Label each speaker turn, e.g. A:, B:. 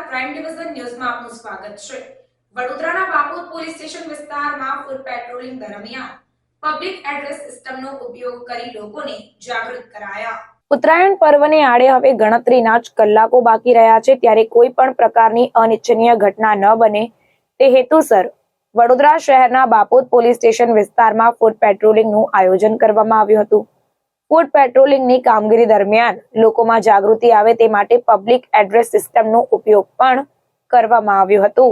A: Crime division ન્યૂઝમાં આપનું સ્વાગત છે। વડોદરાના બાપોદ પોલીસ સ્ટેશન વિસ્તારમાં ફૂટ પેટ્રોલિંગ દરમિયાન પબ્લિક એડ્રેસ સિસ્ટમનો ઉપયોગ કરી લોકોને જાગૃત કરાયા। ઉત્તરાયણ પર્વને આડે હવે ગણતરીના જ કલાકો બાકી રહ્યા છે, ત્યારે કોઈ પણ પ્રકારની અનિચ્છનીય ઘટના ન બને તે હેતુસર વડોદરા શહેરના બાપોદ પોલીસ સ્ટેશન વિસ્તારમાં ફૂટ પેટ્રોલિંગનું આયોજન કરવામાં આવ્યું હતું। ફૂટ પેટ્રોલિંગની કામગીરી દરમિયાન લોકોમાં જાગૃતિ આવે તે માટે પબ્લિક એડ્રેસ સિસ્ટમનો ઉપયોગ પણ કરવામાં આવ્યો હતો।